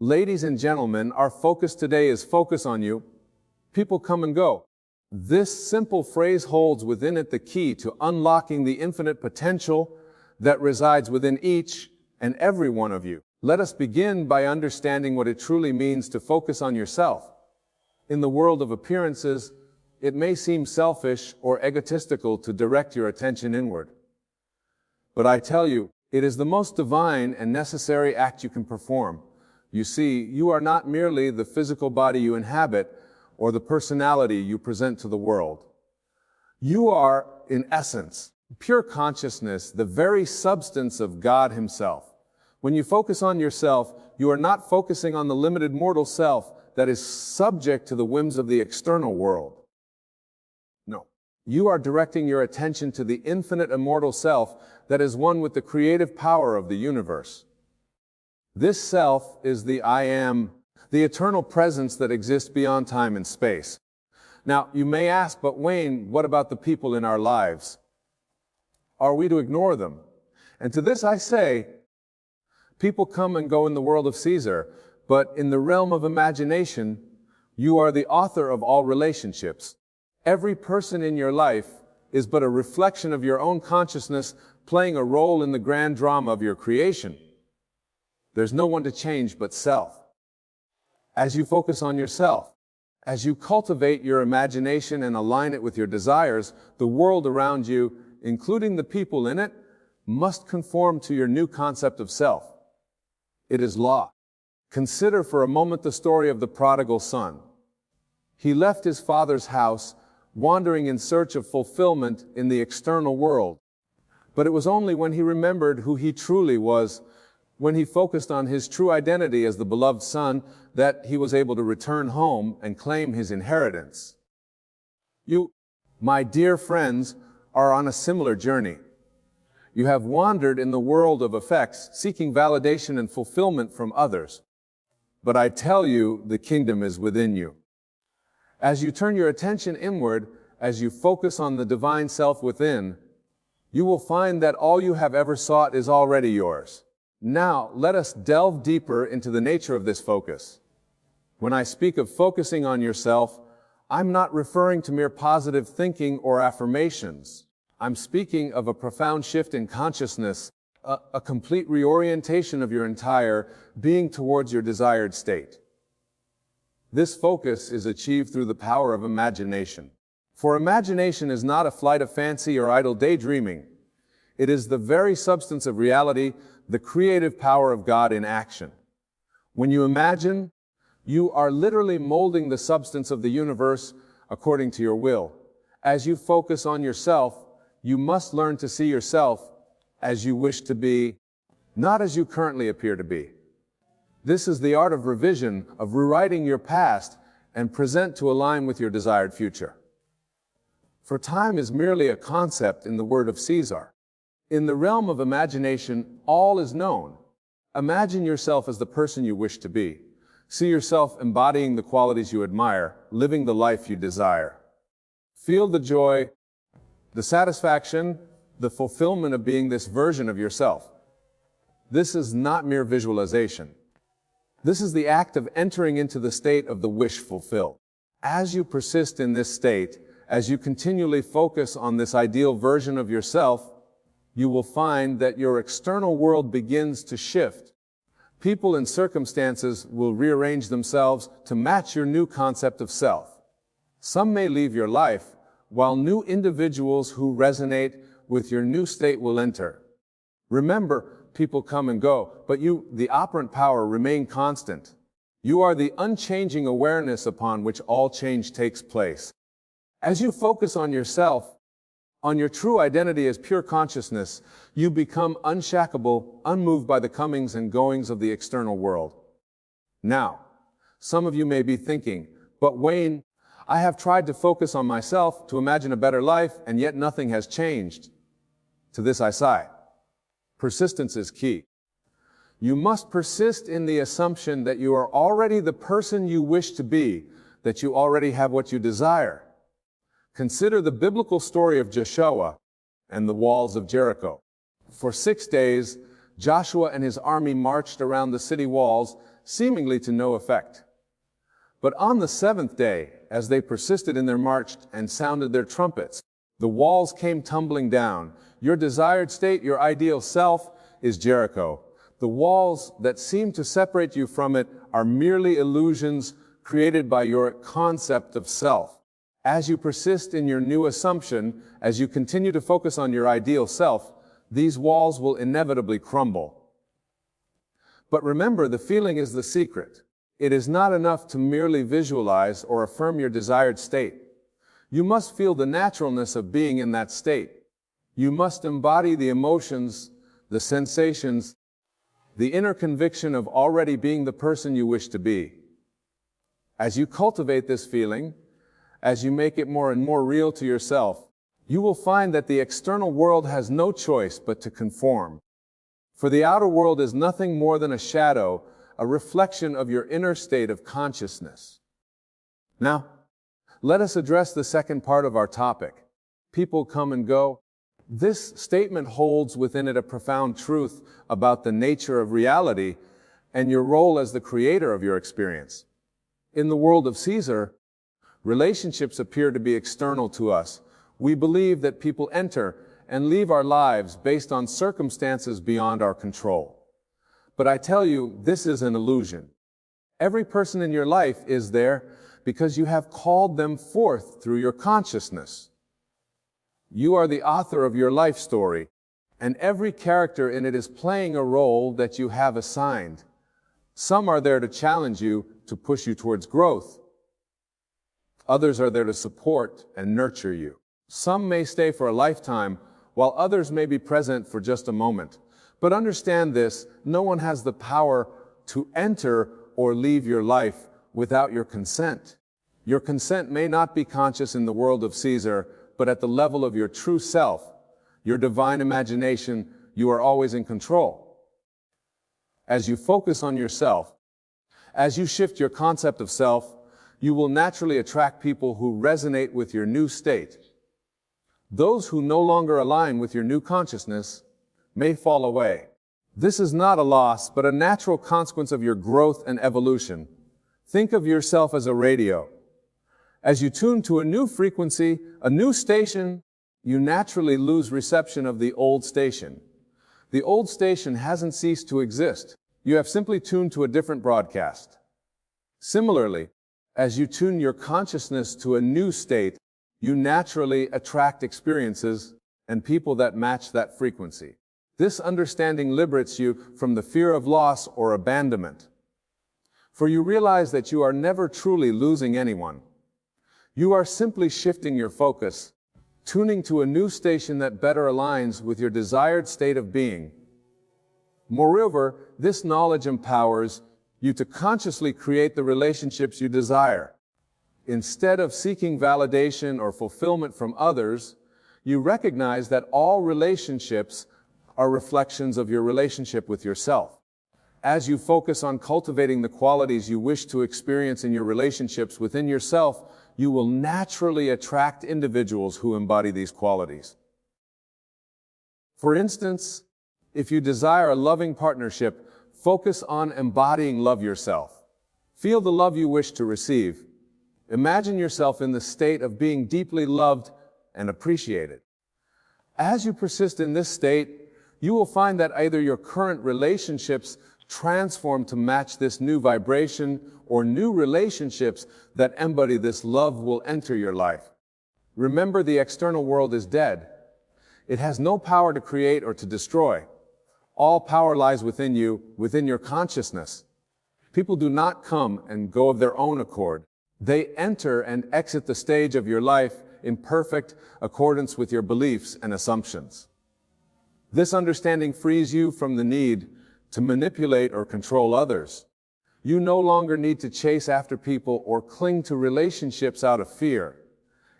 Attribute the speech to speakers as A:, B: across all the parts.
A: Ladies and gentlemen, our focus today is focus on you. People come and go. This simple phrase holds within it the key to unlocking the infinite potential that resides within each and every one of you. Let us begin by understanding what it truly means to focus on yourself. In the world of appearances, it may seem selfish or egotistical to direct your attention inward. But I tell you, it is the most divine and necessary act you can perform. You see, you are not merely the physical body you inhabit or the personality you present to the world. You are, in essence, pure consciousness, the very substance of God Himself. When you focus on yourself, you are not focusing on the limited mortal self that is subject to the whims of the external world. No. You are directing your attention to the infinite immortal self that is one with the creative power of the universe. This self is the I Am, the eternal presence that exists beyond time and space. Now, you may ask, but Wayne, what about the people in our lives? Are we to ignore them? And to this I say, people come and go in the world of Caesar, but in the realm of imagination, you are the author of all relationships. Every person in your life is but a reflection of your own consciousness playing a role in the grand drama of your creation. There's no one to change but self. As you focus on yourself, as you cultivate your imagination and align it with your desires, the world around you, including the people in it, must conform to your new concept of self. It is law. Consider for a moment the story of the prodigal son. He left his father's house, wandering in search of fulfillment in the external world. But it was only when he remembered who he truly was, when he focused on his true identity as the beloved son, that he was able to return home and claim his inheritance. You, my dear friends, are on a similar journey. You have wandered in the world of effects, seeking validation and fulfillment from others. But I tell you, the kingdom is within you. As you turn your attention inward, as you focus on the divine self within, you will find that all you have ever sought is already yours. Now, let us delve deeper into the nature of this focus. When I speak of focusing on yourself, I'm not referring to mere positive thinking or affirmations. I'm speaking of a profound shift in consciousness, a complete reorientation of your entire being towards your desired state. This focus is achieved through the power of imagination. For imagination is not a flight of fancy or idle daydreaming. It is the very substance of reality, the creative power of God in action. When you imagine, you are literally molding the substance of the universe according to your will. As you focus on yourself, you must learn to see yourself as you wish to be, not as you currently appear to be. This is the art of revision, of rewriting your past and present to align with your desired future. For time is merely a concept in the word of Caesar. In the realm of imagination, all is known. Imagine yourself as the person you wish to be. See yourself embodying the qualities you admire, living the life you desire. Feel the joy, the satisfaction, the fulfillment of being this version of yourself. This is not mere visualization. This is the act of entering into the state of the wish fulfilled. As you persist in this state, as you continually focus on this ideal version of yourself, you will find that your external world begins to shift. People and circumstances will rearrange themselves to match your new concept of self. Some may leave your life, while new individuals who resonate with your new state will enter. Remember, people come and go, but you, the operant power, remain constant. You are the unchanging awareness upon which all change takes place. As you focus on yourself, on your true identity as pure consciousness, you become unshackable, unmoved by the comings and goings of the external world. Now, some of you may be thinking, but Wayne, I have tried to focus on myself, to imagine a better life, and yet nothing has changed. To this I sigh. Persistence is key. You must persist in the assumption that you are already the person you wish to be, that you already have what you desire. Consider the biblical story of Joshua and the walls of Jericho. For 6 days, Joshua and his army marched around the city walls, seemingly to no effect. But on the seventh day, as they persisted in their march and sounded their trumpets, the walls came tumbling down. Your desired state, your ideal self, is Jericho. The walls that seem to separate you from it are merely illusions created by your concept of self. As you persist in your new assumption, as you continue to focus on your ideal self, these walls will inevitably crumble. But remember, the feeling is the secret. It is not enough to merely visualize or affirm your desired state. You must feel the naturalness of being in that state. You must embody the emotions, the sensations, the inner conviction of already being the person you wish to be. As you cultivate this feeling, as you make it more and more real to yourself, you will find that the external world has no choice but to conform. For the outer world is nothing more than a shadow, a reflection of your inner state of consciousness. Now, let us address the second part of our topic. People come and go. This statement holds within it a profound truth about the nature of reality and your role as the creator of your experience. In the world of Caesar, relationships appear to be external to us. We believe that people enter and leave our lives based on circumstances beyond our control. But I tell you, this is an illusion. Every person in your life is there because you have called them forth through your consciousness. You are the author of your life story, and every character in it is playing a role that you have assigned. Some are there to challenge you, to push you towards growth. Others are there to support and nurture you. Some may stay for a lifetime, while others may be present for just a moment. But understand this, no one has the power to enter or leave your life without your consent. Your consent may not be conscious in the world of Caesar, but at the level of your true self, your divine imagination, you are always in control. As you focus on yourself, as you shift your concept of self, you will naturally attract people who resonate with your new state. Those who no longer align with your new consciousness may fall away. This is not a loss, but a natural consequence of your growth and evolution. Think of yourself as a radio. As you tune to a new frequency, a new station, you naturally lose reception of the old station. The old station hasn't ceased to exist. You have simply tuned to a different broadcast. Similarly, as you tune your consciousness to a new state, you naturally attract experiences and people that match that frequency. This understanding liberates you from the fear of loss or abandonment. For you realize that you are never truly losing anyone. You are simply shifting your focus, tuning to a new station that better aligns with your desired state of being. Moreover, this knowledge empowers you to consciously create the relationships you desire. Instead of seeking validation or fulfillment from others, you recognize that all relationships are reflections of your relationship with yourself. As you focus on cultivating the qualities you wish to experience in your relationships within yourself, you will naturally attract individuals who embody these qualities. For instance, if you desire a loving partnership, focus on embodying love yourself. Feel the love you wish to receive. Imagine yourself in the state of being deeply loved and appreciated. As you persist in this state, you will find that either your current relationships transform to match this new vibration, or new relationships that embody this love will enter your life. Remember, the external world is dead. It has no power to create or to destroy. All power lies within you, within your consciousness. People do not come and go of their own accord. They enter and exit the stage of your life in perfect accordance with your beliefs and assumptions. This understanding frees you from the need to manipulate or control others. You no longer need to chase after people or cling to relationships out of fear.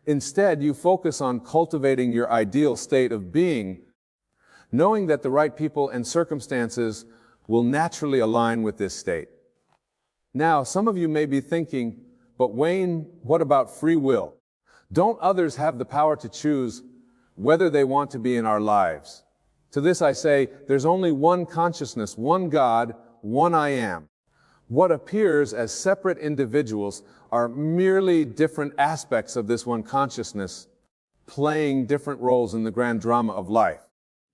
A: Instead, you focus on cultivating your ideal state of being, knowing that the right people and circumstances will naturally align with this state. Now, some of you may be thinking, but Wayne, what about free will? Don't others have the power to choose whether they want to be in our lives? To this I say, there's only one consciousness, one God, one I am. What appears as separate individuals are merely different aspects of this one consciousness, playing different roles in the grand drama of life.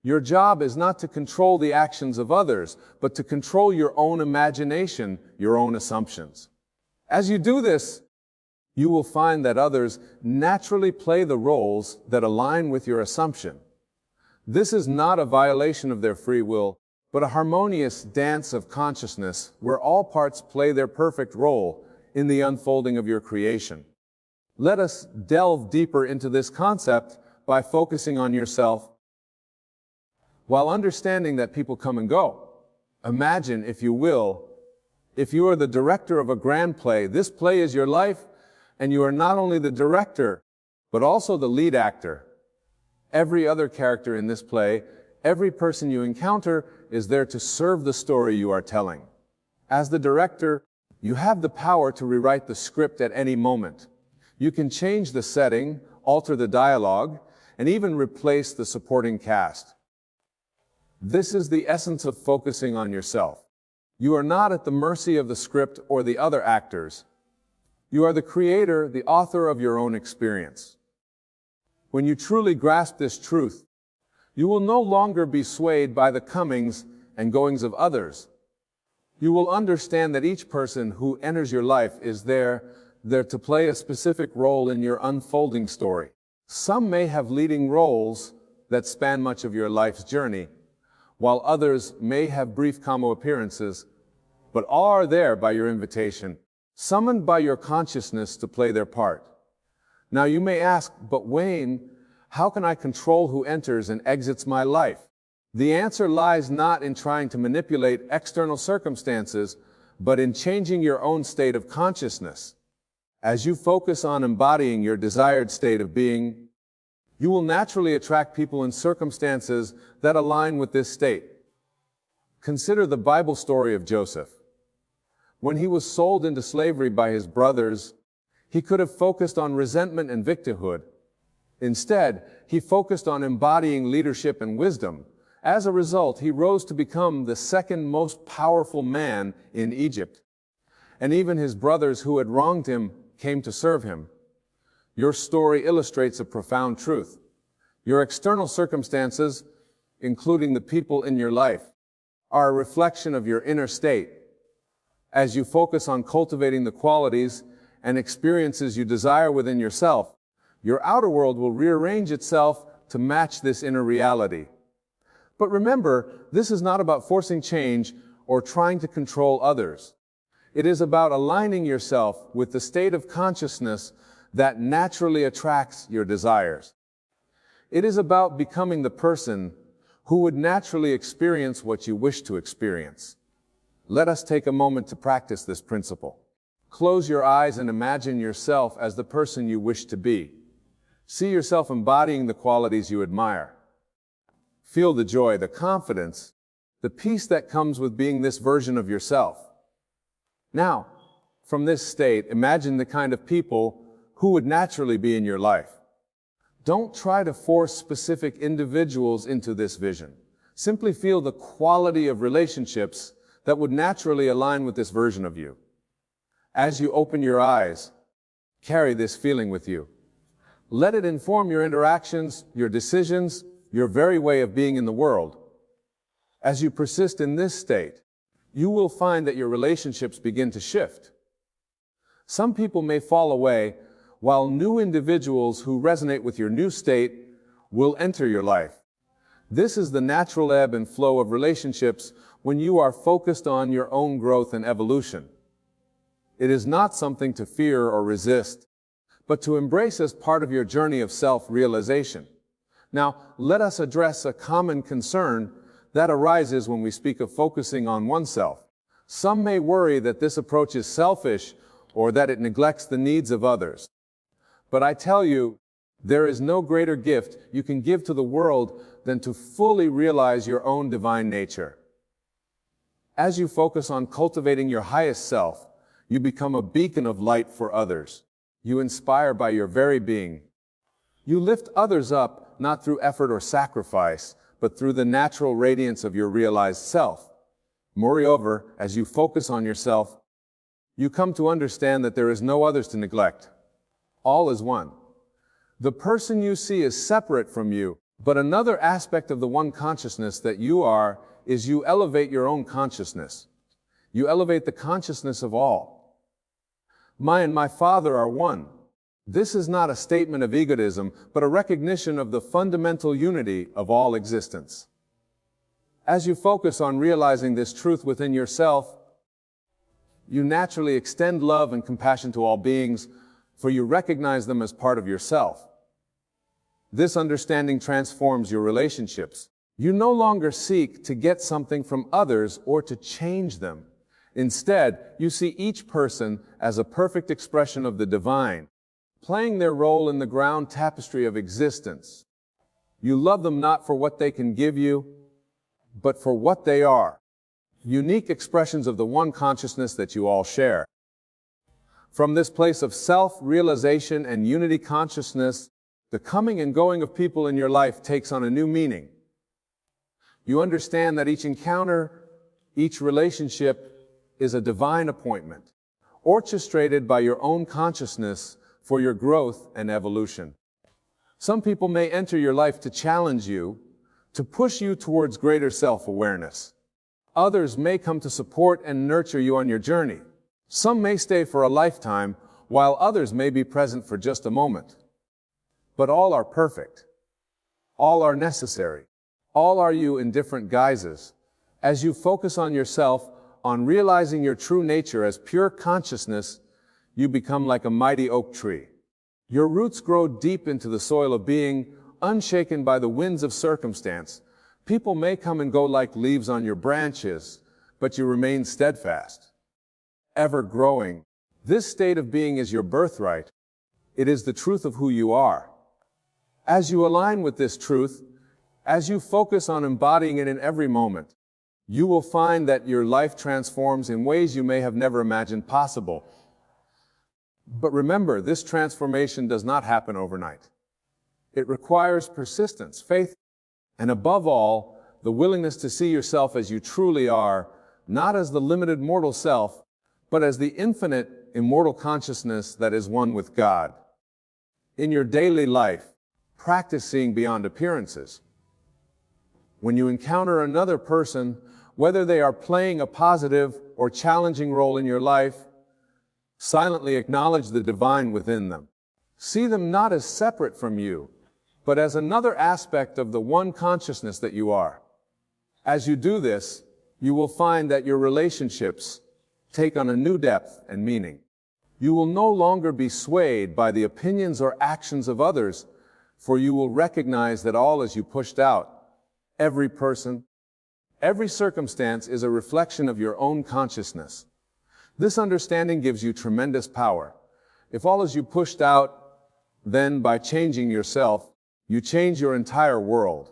A: Your job is not to control the actions of others, but to control your own imagination, your own assumptions. As you do this, you will find that others naturally play the roles that align with your assumption. This is not a violation of their free will, but a harmonious dance of consciousness where all parts play their perfect role in the unfolding of your creation. Let us delve deeper into this concept by focusing on yourself. While understanding that people come and go, imagine, if you will, if you are the director of a grand play, this play is your life, and you are not only the director, but also the lead actor. Every other character in this play, every person you encounter, is there to serve the story you are telling. As the director, you have the power to rewrite the script at any moment. You can change the setting, alter the dialogue, and even replace the supporting cast. This is the essence of focusing on yourself. You are not at the mercy of the script or the other actors. You are the creator, the author of your own experience. When you truly grasp this truth, you will no longer be swayed by the comings and goings of others. You will understand that each person who enters your life is there to play a specific role in your unfolding story. Some may have leading roles that span much of your life's journey, while others may have brief cameo appearances, but all are there by your invitation, summoned by your consciousness to play their part. Now you may ask, but Wayne, how can I control who enters and exits my life? The answer lies not in trying to manipulate external circumstances, but in changing your own state of consciousness. As you focus on embodying your desired state of being, you will naturally attract people and circumstances that align with this state. Consider the Bible story of Joseph. When he was sold into slavery by his brothers, he could have focused on resentment and victimhood. Instead, he focused on embodying leadership and wisdom. As a result, he rose to become the second most powerful man in Egypt. And even his brothers who had wronged him came to serve him. Your story illustrates a profound truth. Your external circumstances, including the people in your life, are a reflection of your inner state. As you focus on cultivating the qualities and experiences you desire within yourself, your outer world will rearrange itself to match this inner reality. But remember, this is not about forcing change or trying to control others. It is about aligning yourself with the state of consciousness that naturally attracts your desires. It is about becoming the person who would naturally experience what you wish to experience. Let us take a moment to practice this principle. Close your eyes and imagine yourself as the person you wish to be. See yourself embodying the qualities you admire. Feel the joy, the confidence, the peace that comes with being this version of yourself. Now, from this state, imagine the kind of people who would naturally be in your life. Don't try to force specific individuals into this vision. Simply feel the quality of relationships that would naturally align with this version of you. As you open your eyes, carry this feeling with you. Let it inform your interactions, your decisions, your very way of being in the world. As you persist in this state, you will find that your relationships begin to shift. Some people may fall away, while new individuals who resonate with your new state will enter your life. This is the natural ebb and flow of relationships when you are focused on your own growth and evolution. It is not something to fear or resist, but to embrace as part of your journey of self-realization. Now, let us address a common concern that arises when we speak of focusing on oneself. Some may worry that this approach is selfish or that it neglects the needs of others. But I tell you, there is no greater gift you can give to the world than to fully realize your own divine nature. As you focus on cultivating your highest self, you become a beacon of light for others. You inspire by your very being. You lift others up, not through effort or sacrifice, but through the natural radiance of your realized self. Moreover, as you focus on yourself, you come to understand that there is no others to neglect. All is one. The person you see is separate from you, but another aspect of the one consciousness that you are is you elevate your own consciousness. You elevate the consciousness of all. I and my Father are one. This is not a statement of egotism, but a recognition of the fundamental unity of all existence. As you focus on realizing this truth within yourself, you naturally extend love and compassion to all beings, for you recognize them as part of yourself. This understanding transforms your relationships. You no longer seek to get something from others or to change them. Instead, you see each person as a perfect expression of the divine, playing their role in the ground tapestry of existence. You love them not for what they can give you, but for what they are, unique expressions of the one consciousness that you all share. From this place of self-realization and unity consciousness, the coming and going of people in your life takes on a new meaning. You understand that each encounter, each relationship is a divine appointment, orchestrated by your own consciousness for your growth and evolution. Some people may enter your life to challenge you, to push you towards greater self-awareness. Others may come to support and nurture you on your journey. Some may stay for a lifetime, while others may be present for just a moment. But all are perfect. All are necessary. All are you in different guises. As you focus on yourself, on realizing your true nature as pure consciousness, you become like a mighty oak tree. Your roots grow deep into the soil of being, unshaken by the winds of circumstance. People may come and go like leaves on your branches, but you remain steadfast, ever growing. This state of being is your birthright. It is the truth of who you are. As you align with this truth, as you focus on embodying it in every moment, you will find that your life transforms in ways you may have never imagined possible. But remember, this transformation does not happen overnight. It requires persistence, faith, and above all, the willingness to see yourself as you truly are, not as the limited mortal self, but as the infinite, immortal consciousness that is one with God. In your daily life, practice seeing beyond appearances. When you encounter another person, whether they are playing a positive or challenging role in your life, silently acknowledge the divine within them. See them not as separate from you, but as another aspect of the one consciousness that you are. As you do this, you will find that your relationships take on a new depth and meaning. You will no longer be swayed by the opinions or actions of others, for you will recognize that all is you pushed out. Every person, every circumstance is a reflection of your own consciousness. This understanding gives you tremendous power. If all is you pushed out, then by changing yourself, you change your entire world.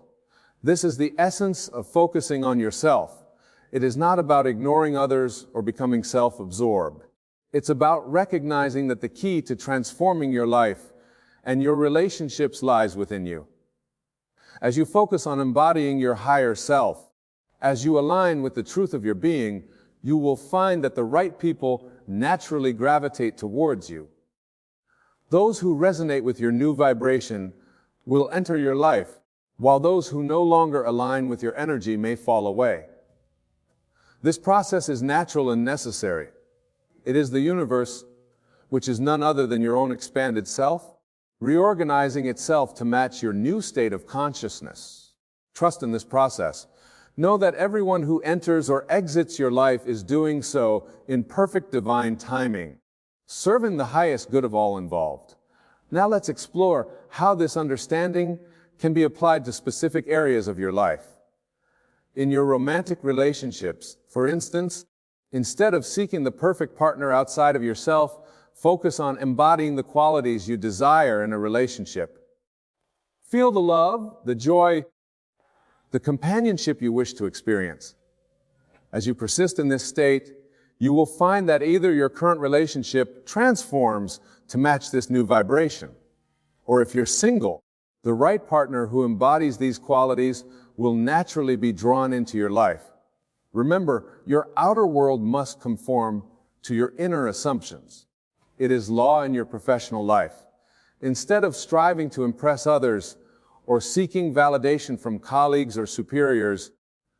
A: This is the essence of focusing on yourself. It is not about ignoring others or becoming self-absorbed. It's about recognizing that the key to transforming your life and your relationships lies within you. As you focus on embodying your higher self, as you align with the truth of your being, you will find that the right people naturally gravitate towards you. Those who resonate with your new vibration will enter your life, while those who no longer align with your energy may fall away. This process is natural and necessary. It is the universe, which is none other than your own expanded self, reorganizing itself to match your new state of consciousness. Trust in this process. Know that everyone who enters or exits your life is doing so in perfect divine timing, serving the highest good of all involved. Now let's explore how this understanding can be applied to specific areas of your life. In your romantic relationships, for instance, instead of seeking the perfect partner outside of yourself, focus on embodying the qualities you desire in a relationship. Feel the love, the joy, the companionship you wish to experience. As you persist in this state, you will find that either your current relationship transforms to match this new vibration, or if you're single, the right partner who embodies these qualities will naturally be drawn into your life. Remember, your outer world must conform to your inner assumptions. It is law in your professional life. Instead of striving to impress others or seeking validation from colleagues or superiors,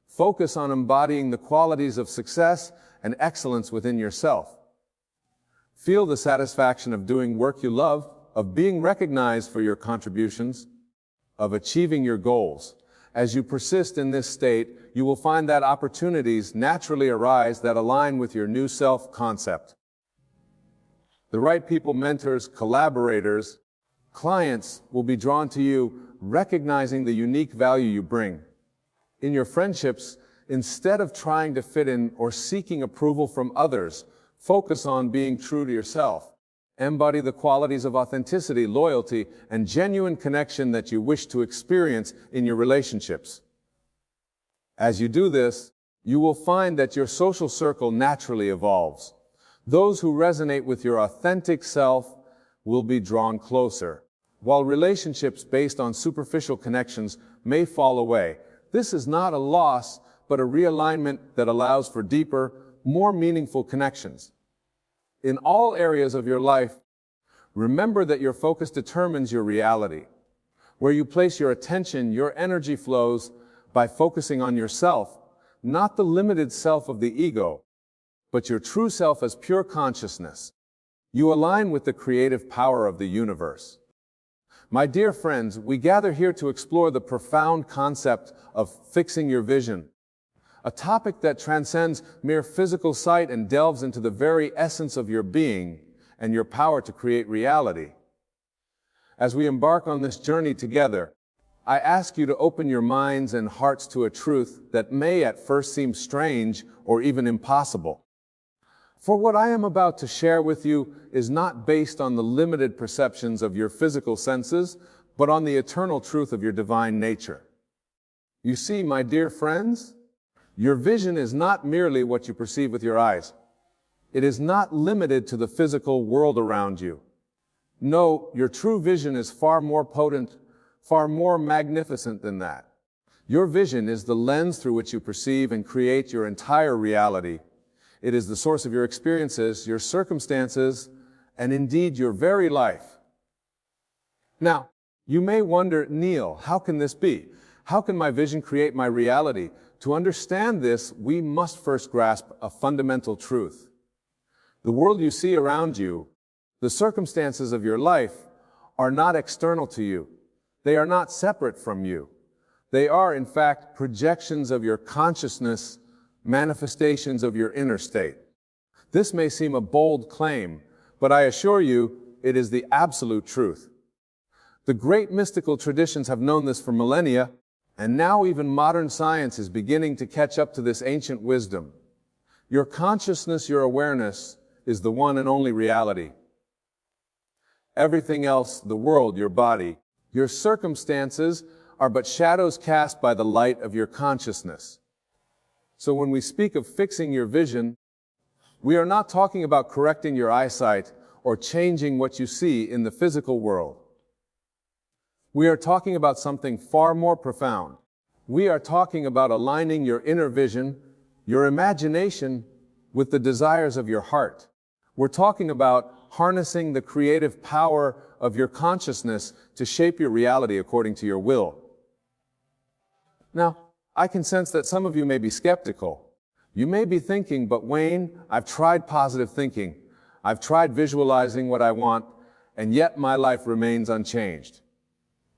A: focus on embodying the qualities of success and excellence within yourself. Feel the satisfaction of doing work you love, of being recognized for your contributions, of achieving your goals. As you persist in this state, you will find that opportunities naturally arise that align with your new self-concept. The right people, mentors, collaborators, clients will be drawn to you, recognizing the unique value you bring. In your friendships, instead of trying to fit in or seeking approval from others, focus on being true to yourself. Embody the qualities of authenticity, loyalty, and genuine connection that you wish to experience in your relationships. As you do this, you will find that your social circle naturally evolves. Those who resonate with your authentic self will be drawn closer, while relationships based on superficial connections may fall away. This is not a loss, but a realignment that allows for deeper, more meaningful connections. In all areas of your life, remember that your focus determines your reality. Where you place your attention, your energy flows by focusing on yourself, not the limited self of the ego, but your true self as pure consciousness. You align with the creative power of the universe. My dear friends, we gather here to explore the profound concept of fixing your vision, a topic that transcends mere physical sight and delves into the very essence of your being and your power to create reality. As we embark on this journey together, I ask you to open your minds and hearts to a truth that may at first seem strange or even impossible. For what I am about to share with you is not based on the limited perceptions of your physical senses, but on the eternal truth of your divine nature. You see, my dear friends, your vision is not merely what you perceive with your eyes. It is not limited to the physical world around you. No, your true vision is far more potent, far more magnificent than that. Your vision is the lens through which you perceive and create your entire reality. It is the source of your experiences, your circumstances, and indeed your very life. Now, you may wonder, Neil, how can this be? How can my vision create my reality? To understand this, we must first grasp a fundamental truth. The world you see around you, the circumstances of your life, are not external to you. They are not separate from you. They are, in fact, projections of your consciousness, manifestations of your inner state. This may seem a bold claim, but I assure you, it is the absolute truth. The great mystical traditions have known this for millennia, and now even modern science is beginning to catch up to this ancient wisdom. Your consciousness, your awareness, is the one and only reality. Everything else, the world, your body, your circumstances, are but shadows cast by the light of your consciousness. So when we speak of fixing your vision, we are not talking about correcting your eyesight or changing what you see in the physical world. We are talking about something far more profound. We are talking about aligning your inner vision, your imagination, with the desires of your heart. We're talking about harnessing the creative power of your consciousness to shape your reality according to your will. Now, I can sense that some of you may be skeptical. You may be thinking, but Wayne, I've tried positive thinking. I've tried visualizing what I want, and yet my life remains unchanged.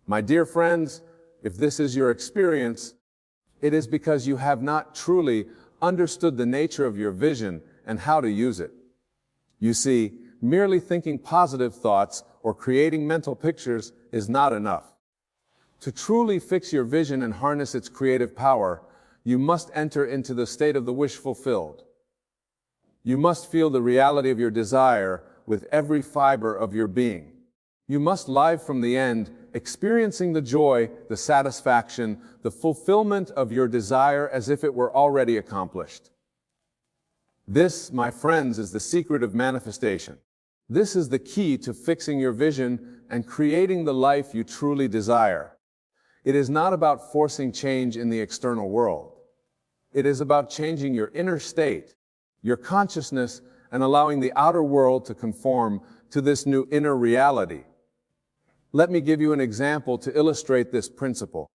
A: My dear friends, if this is your experience, it is because you have not truly understood the nature of your vision and how to use it. You see, merely thinking positive thoughts or creating mental pictures is not enough. To truly fix your vision and harness its creative power, you must enter into the state of the wish fulfilled. You must feel the reality of your desire with every fiber of your being. You must live from the end, experiencing the joy, the satisfaction, the fulfillment of your desire as if it were already accomplished. This, my friends, is the secret of manifestation. This is the key to fixing your vision and creating the life you truly desire. It is not about forcing change in the external world. It is about changing your inner state, your consciousness, and allowing the outer world to conform to this new inner reality. Let me give you an example to illustrate this principle.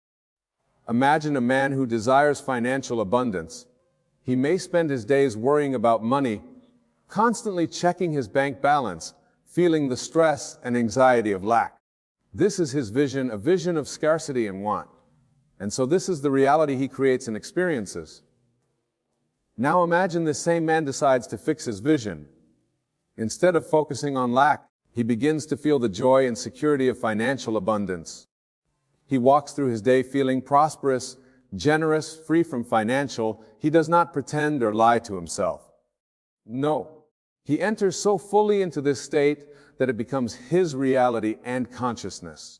A: Imagine a man who desires financial abundance. He may spend his days worrying about money, constantly checking his bank balance, feeling the stress and anxiety of lack. This is his vision, a vision of scarcity and want. And so this is the reality he creates and experiences. Now imagine this same man decides to fix his vision. Instead of focusing on lack, he begins to feel the joy and security of financial abundance. He walks through his day feeling prosperous, generous, free from financial. He does not pretend or lie to himself. No, he enters so fully into this state that it becomes his reality and consciousness.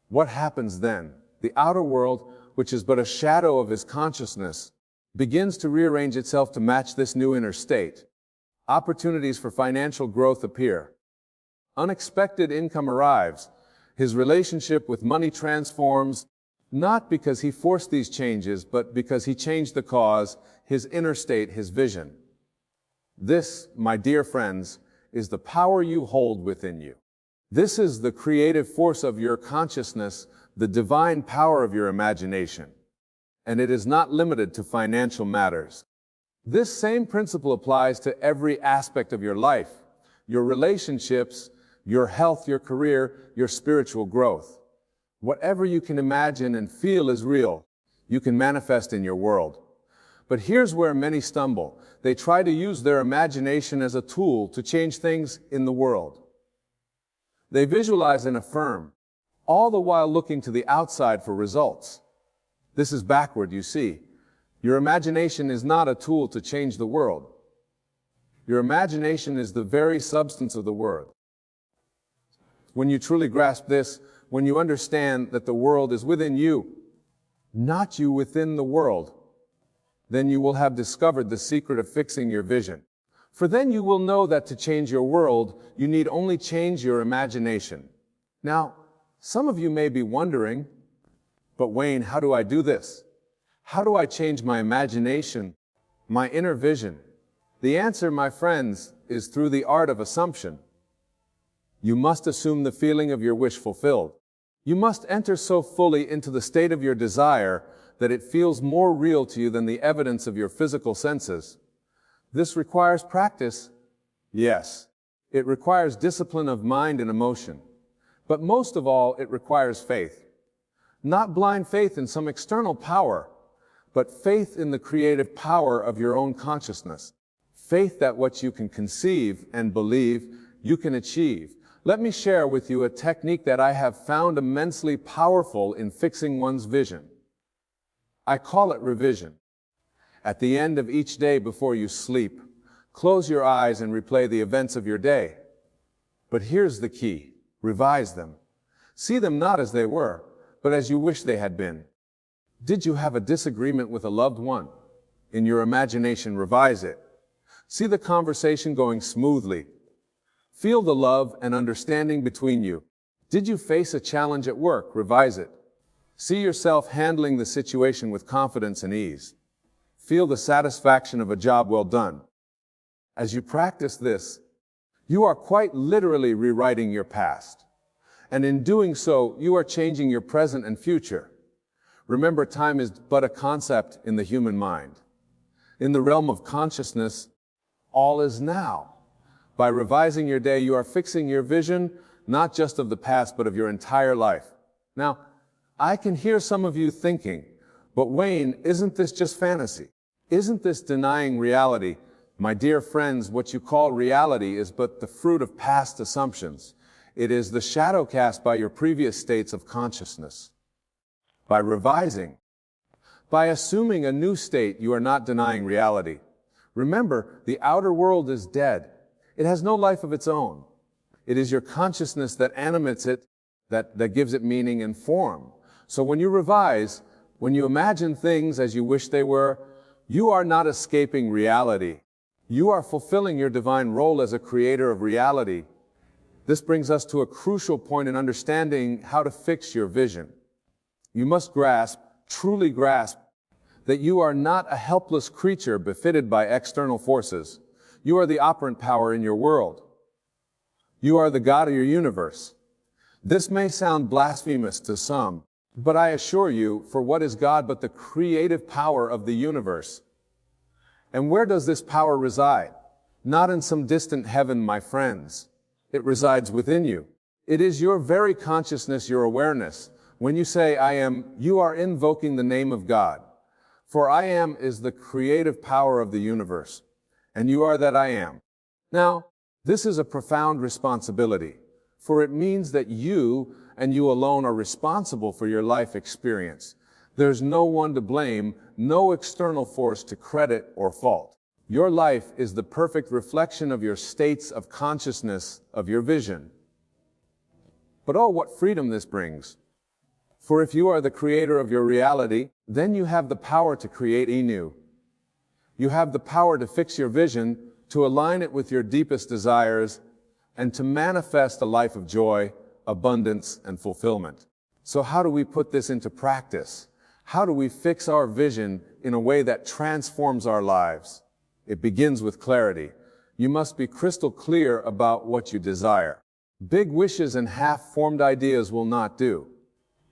A: What happens then? The outer world, which is but a shadow of his consciousness, begins to rearrange itself to match this new inner state. Opportunities for financial growth appear. Unexpected income arrives. His relationship with money transforms, not because he forced these changes, but because he changed the cause, his inner state, his vision. This, my dear friends, is the power you hold within you. This is the creative force of your consciousness, the divine power of your imagination. And it is not limited to financial matters. This same principle applies to every aspect of your life, your relationships, your health, your career, your spiritual growth. Whatever you can imagine and feel is real, you can manifest in your world. But here's where many stumble. They try to use their imagination as a tool to change things in the world. They visualize and affirm, all the while looking to the outside for results. This is backward, you see. Your imagination is not a tool to change the world. Your imagination is the very substance of the world. When you truly grasp this, when you understand that the world is within you, not you within the world, then you will have discovered the secret of fixing your vision. For then you will know that to change your world, you need only change your imagination. Now, some of you may be wondering, but Wayne, how do I do this? How do I change my imagination, my inner vision? The answer, my friends, is through the art of assumption. You must assume the feeling of your wish fulfilled. You must enter so fully into the state of your desire that it feels more real to you than the evidence of your physical senses. This requires practice. Yes, it requires discipline of mind and emotion. But most of all, it requires faith. Not blind faith in some external power, but faith in the creative power of your own consciousness. Faith that what you can conceive and believe, you can achieve. Let me share with you a technique that I have found immensely powerful in fixing one's vision. I call it revision. At the end of each day before you sleep, close your eyes and replay the events of your day. But here's the key. Revise them. See them not as they were, but as you wish they had been. Did you have a disagreement with a loved one? In your imagination, revise it. See the conversation going smoothly. Feel the love and understanding between you. Did you face a challenge at work? Revise it. See yourself handling the situation with confidence and ease. Feel the satisfaction of a job well done. As you practice this, you are quite literally rewriting your past. And in doing so, you are changing your present and future. Remember, time is but a concept in the human mind. In the realm of consciousness, all is now. By revising your day, you are fixing your vision, not just of the past, but of your entire life. Now, I can hear some of you thinking, but Wayne, isn't this just fantasy? Isn't this denying reality? My dear friends, what you call reality is but the fruit of past assumptions. It is the shadow cast by your previous states of consciousness. By revising, by assuming a new state, you are not denying reality. Remember, the outer world is dead. It has no life of its own. It is your consciousness that animates it, that gives it meaning and form. So when you revise, when you imagine things as you wish they were, you are not escaping reality. You are fulfilling your divine role as a creator of reality. This brings us to a crucial point in understanding how to fix your vision. You must grasp, truly grasp, that you are not a helpless creature befitted by external forces. You are the operant power in your world. You are the God of your universe. This may sound blasphemous to some, but I assure you, for what is God but the creative power of the universe? And where does this power reside? Not in some distant heaven, my friends. It resides within you. It is your very consciousness, your awareness. When you say, I am, you are invoking the name of God. For I am is the creative power of the universe, and you are that I am. Now, this is a profound responsibility, for it means that you and you alone are responsible for your life experience. There's no one to blame, no external force to credit or fault. Your life is the perfect reflection of your states of consciousness, of your vision. But oh, what freedom this brings. For if you are the creator of your reality, then you have the power to create anew. You have the power to fix your vision, to align it with your deepest desires, and to manifest a life of joy, abundance, and fulfillment. So how do we put this into practice? How do we fix our vision in a way that transforms our lives? It begins with clarity. You must be crystal clear about what you desire. Big wishes and half-formed ideas will not do.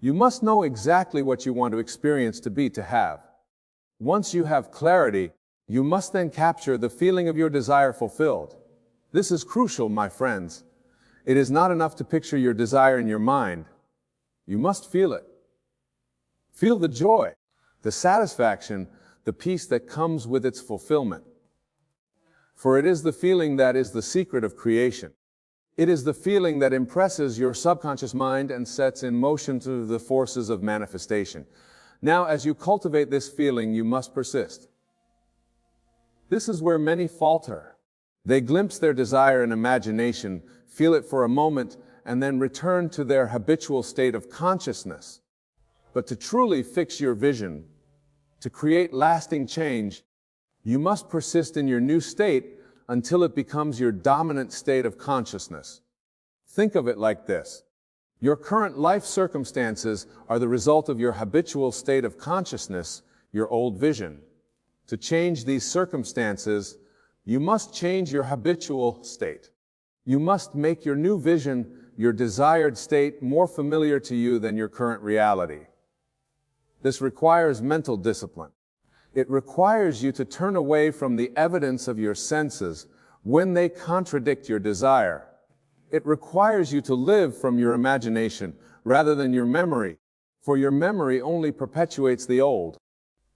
A: You must know exactly what you want to experience, to be, to have. Once you have clarity, you must then capture the feeling of your desire fulfilled. This is crucial, my friends. It is not enough to picture your desire in your mind. You must feel it. Feel the joy, the satisfaction, the peace that comes with its fulfillment. For it is the feeling that is the secret of creation. It is the feeling that impresses your subconscious mind and sets in motion through the forces of manifestation. Now, as you cultivate this feeling, you must persist. This is where many falter. They glimpse their desire and imagination, feel it for a moment, and then return to their habitual state of consciousness. But to truly fix your vision, to create lasting change, you must persist in your new state until it becomes your dominant state of consciousness. Think of it like this. Your current life circumstances are the result of your habitual state of consciousness, your old vision. To change these circumstances, you must change your habitual state. You must make your new vision, your desired state, more familiar to you than your current reality. This requires mental discipline. It requires you to turn away from the evidence of your senses when they contradict your desire. It requires you to live from your imagination rather than your memory, for your memory only perpetuates the old.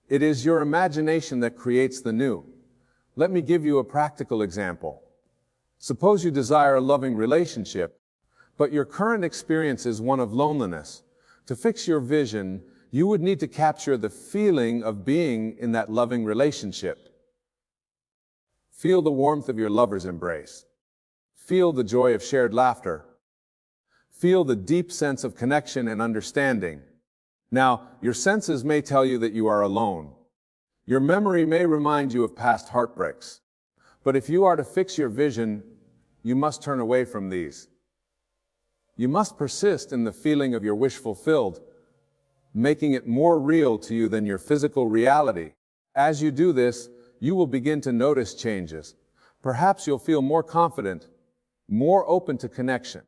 A: It is your imagination that creates the new. Let me give you a practical example. Suppose you desire a loving relationship, but your current experience is one of loneliness. To fix your vision, you would need to capture the feeling of being in that loving relationship. Feel the warmth of your lover's embrace. Feel the joy of shared laughter. Feel the deep sense of connection and understanding. Now, your senses may tell you that you are alone. Your memory may remind you of past heartbreaks. But if you are to fix your vision, you must turn away from these. You must persist in the feeling of your wish fulfilled, making it more real to you than your physical reality. As you do this, you will begin to notice changes. Perhaps you'll feel more confident, more open to connection.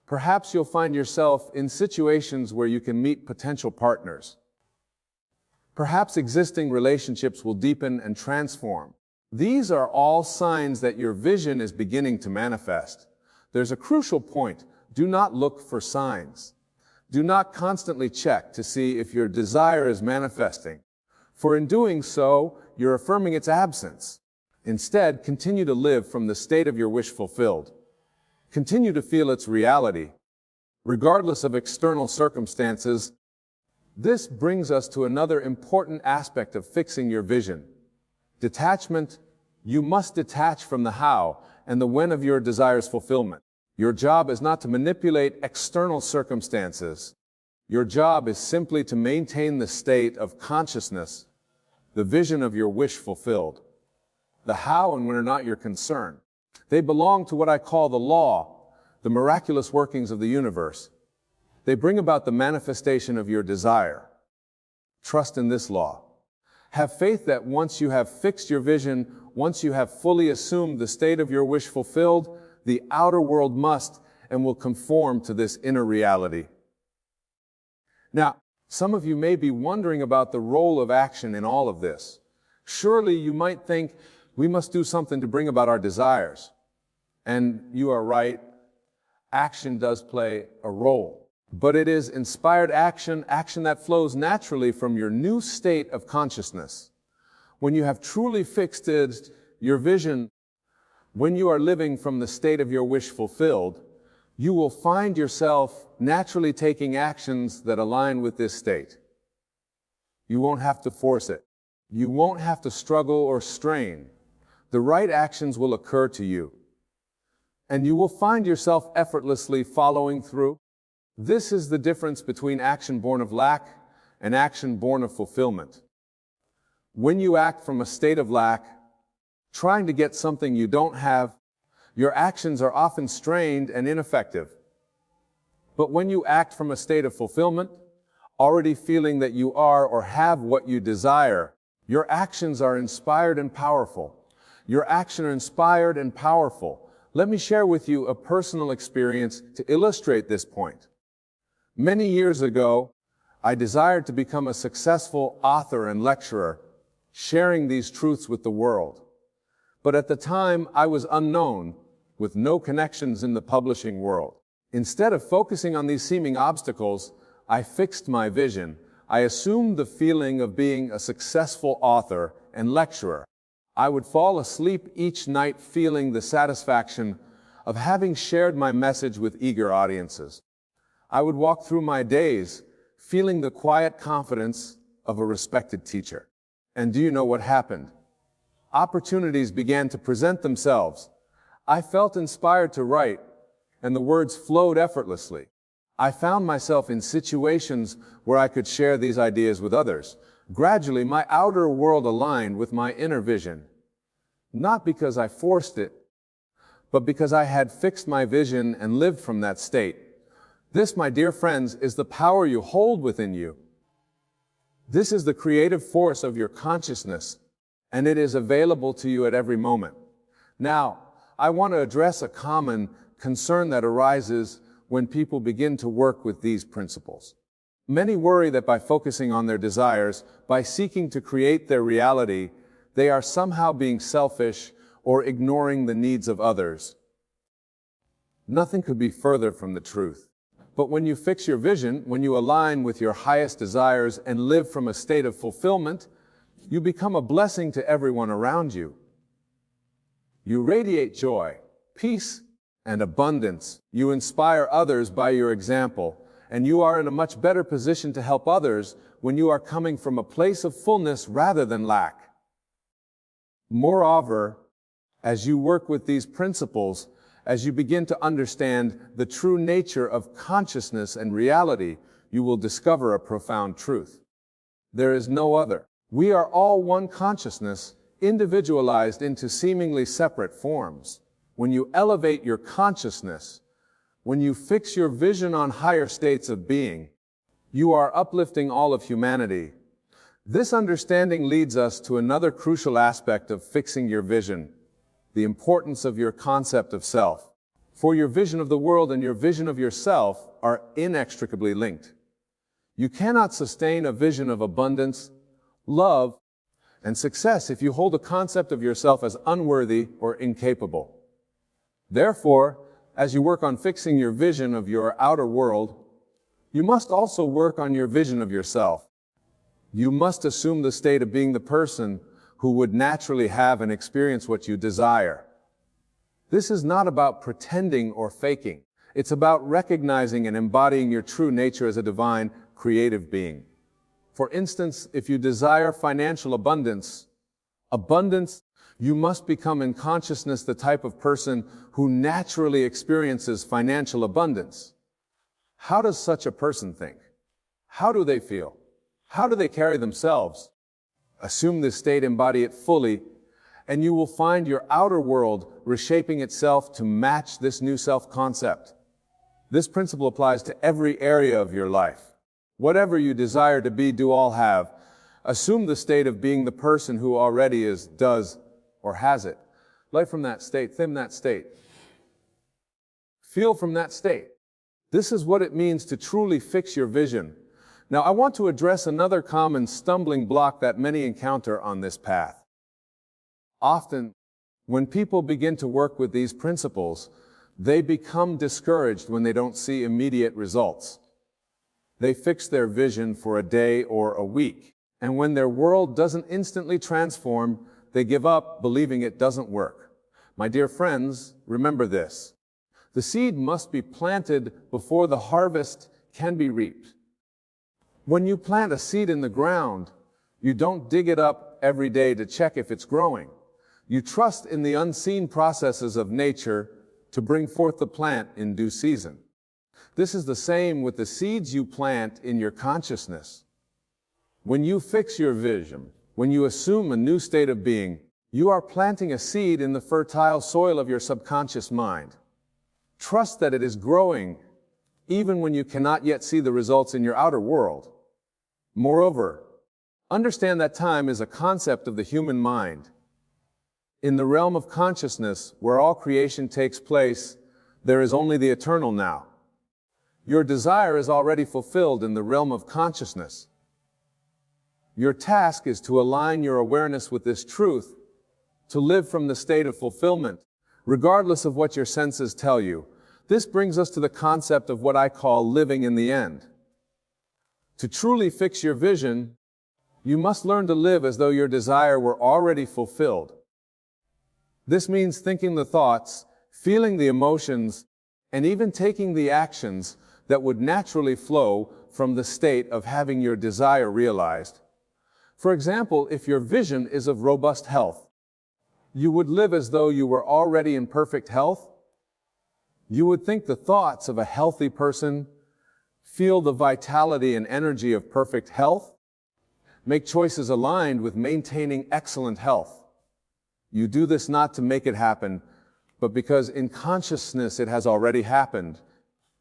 A: Perhaps you'll find yourself in situations where you can meet potential partners. Perhaps existing relationships will deepen and transform. These are all signs that your vision is beginning to manifest. There's a crucial point. Do not look for signs. Do not constantly check to see if your desire is manifesting, for in doing so, you're affirming its absence. Instead, continue to live from the state of your wish fulfilled. Continue to feel its reality, regardless of external circumstances. This brings us to another important aspect of fixing your vision. Detachment. You must detach from the how and the when of your desire's fulfillment. Your job is not to manipulate external circumstances. Your job is simply to maintain the state of consciousness, the vision of your wish fulfilled. The how and when are not your concern. They belong to what I call the law, the miraculous workings of the universe. They bring about the manifestation of your desire. Trust in this law. Have faith that once you have fixed your vision, once you have fully assumed the state of your wish fulfilled, the outer world must and will conform to this inner reality. Now, some of you may be wondering about the role of action in all of this. Surely you might think we must do something to bring about our desires. And you are right, action does play a role. But it is inspired action, action that flows naturally from your new state of consciousness. When you have truly fixed your vision, when you are living from the state of your wish fulfilled, you will find yourself naturally taking actions that align with this state. You won't have to force it. You won't have to struggle or strain. The right actions will occur to you. And you will find yourself effortlessly following through. This is the difference between action born of lack and action born of fulfillment. When you act from a state of lack, trying to get something you don't have, your actions are often strained and ineffective. But when you act from a state of fulfillment, already feeling that you are or have what you desire, your actions are inspired and powerful. Your actions are inspired and powerful. Let me share with you a personal experience to illustrate this point. Many years ago, I desired to become a successful author and lecturer, sharing these truths with the world. But at the time, I was unknown, with no connections in the publishing world. Instead of focusing on these seeming obstacles, I fixed my vision. I assumed the feeling of being a successful author and lecturer. I would fall asleep each night feeling the satisfaction of having shared my message with eager audiences. I would walk through my days feeling the quiet confidence of a respected teacher. And do you know what happened? Opportunities began to present themselves. I felt inspired to write, and the words flowed effortlessly. I found myself in situations where I could share these ideas with others. Gradually, my outer world aligned with my inner vision. Not because I forced it, but because I had fixed my vision and lived from that state. This, my dear friends, is the power you hold within you. This is the creative force of your consciousness, and it is available to you at every moment. Now, I want to address a common concern that arises when people begin to work with these principles. Many worry that by focusing on their desires, by seeking to create their reality, they are somehow being selfish or ignoring the needs of others. Nothing could be further from the truth. But when you fix your vision, when you align with your highest desires and live from a state of fulfillment, you become a blessing to everyone around you. You radiate joy, peace, and abundance. You inspire others by your example, and you are in a much better position to help others when you are coming from a place of fullness rather than lack. Moreover, as you work with these principles, as you begin to understand the true nature of consciousness and reality, you will discover a profound truth. There is no other. We are all one consciousness, individualized into seemingly separate forms. When you elevate your consciousness, when you fix your vision on higher states of being, you are uplifting all of humanity. This understanding leads us to another crucial aspect of fixing your vision, the importance of your concept of self. For your vision of the world and your vision of yourself are inextricably linked. You cannot sustain a vision of abundance, love, and success if you hold a concept of yourself as unworthy or incapable. Therefore, as you work on fixing your vision of your outer world, you must also work on your vision of yourself. You must assume the state of being the person who would naturally have and experience what you desire. This is not about pretending or faking. It's about recognizing and embodying your true nature as a divine, creative being. For instance, if you desire financial abundance, you must become in consciousness the type of person who naturally experiences financial abundance. How does such a person think? How do they feel? How do they carry themselves? Assume this state, embody it fully, and you will find your outer world reshaping itself to match this new self-concept. This principle applies to every area of your life. Whatever you desire to be, do all have. Assume the state of being the person who already is, does, or has it. Live from that state, think that state. Feel from that state. This is what it means to truly fix your vision. Now, I want to address another common stumbling block that many encounter on this path. Often, when people begin to work with these principles, they become discouraged when they don't see immediate results. They fix their vision for a day or a week, and when their world doesn't instantly transform, they give up, believing it doesn't work. My dear friends, remember this. The seed must be planted before the harvest can be reaped. When you plant a seed in the ground, you don't dig it up every day to check if it's growing. You trust in the unseen processes of nature to bring forth the plant in due season. This is the same with the seeds you plant in your consciousness. When you fix your vision, when you assume a new state of being, you are planting a seed in the fertile soil of your subconscious mind. Trust that it is growing, even when you cannot yet see the results in your outer world. Moreover, understand that time is a concept of the human mind. In the realm of consciousness, where all creation takes place, there is only the eternal now. Your desire is already fulfilled in the realm of consciousness. Your task is to align your awareness with this truth, to live from the state of fulfillment, regardless of what your senses tell you. This brings us to the concept of what I call living in the end. To truly fix your vision, you must learn to live as though your desire were already fulfilled. This means thinking the thoughts, feeling the emotions, and even taking the actions that would naturally flow from the state of having your desire realized. For example, if your vision is of robust health, you would live as though you were already in perfect health. You would think the thoughts of a healthy person, feel the vitality and energy of perfect health, make choices aligned with maintaining excellent health. You do this not to make it happen, but because in consciousness it has already happened.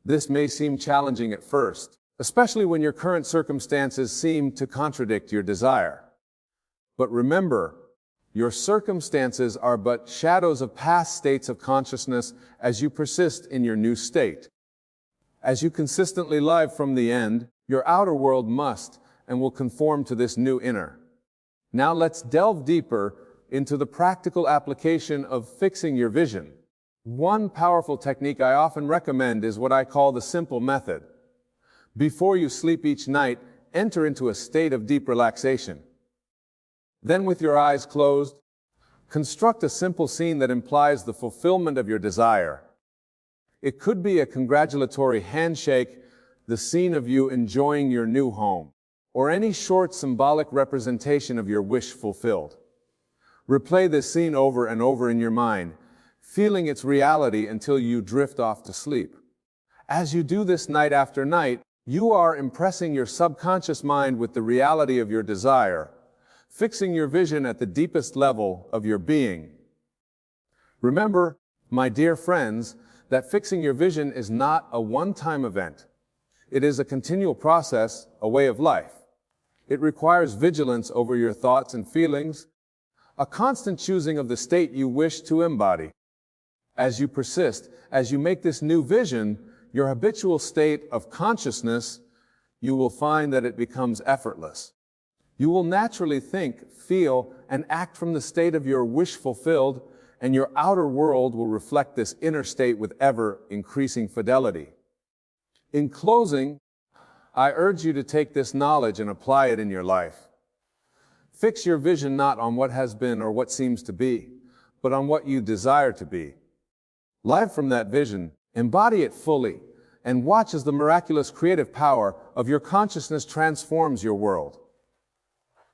A: This may seem challenging at first, especially when your current circumstances seem to contradict your desire. But remember, your circumstances are but shadows of past states of consciousness as you persist in your new state. As you consistently live from the end, your outer world must and will conform to this new inner. Now let's delve deeper into the practical application of fixing your vision. One powerful technique I often recommend is what I call the simple method. Before you sleep each night, enter into a state of deep relaxation. Then, with your eyes closed, construct a simple scene that implies the fulfillment of your desire. It could be a congratulatory handshake, the scene of you enjoying your new home, or any short symbolic representation of your wish fulfilled. Replay this scene over and over in your mind, feeling its reality until you drift off to sleep. As you do this night after night, you are impressing your subconscious mind with the reality of your desire, fixing your vision at the deepest level of your being. Remember, my dear friends, that fixing your vision is not a one-time event. It is a continual process, a way of life. It requires vigilance over your thoughts and feelings, a constant choosing of the state you wish to embody. As you persist, as you make this new vision, your habitual state of consciousness, you will find that it becomes effortless. You will naturally think, feel, and act from the state of your wish fulfilled, and your outer world will reflect this inner state with ever-increasing fidelity. In closing, I urge you to take this knowledge and apply it in your life. Fix your vision not on what has been or what seems to be, but on what you desire to be. Live from that vision, embody it fully, and watch as the miraculous creative power of your consciousness transforms your world.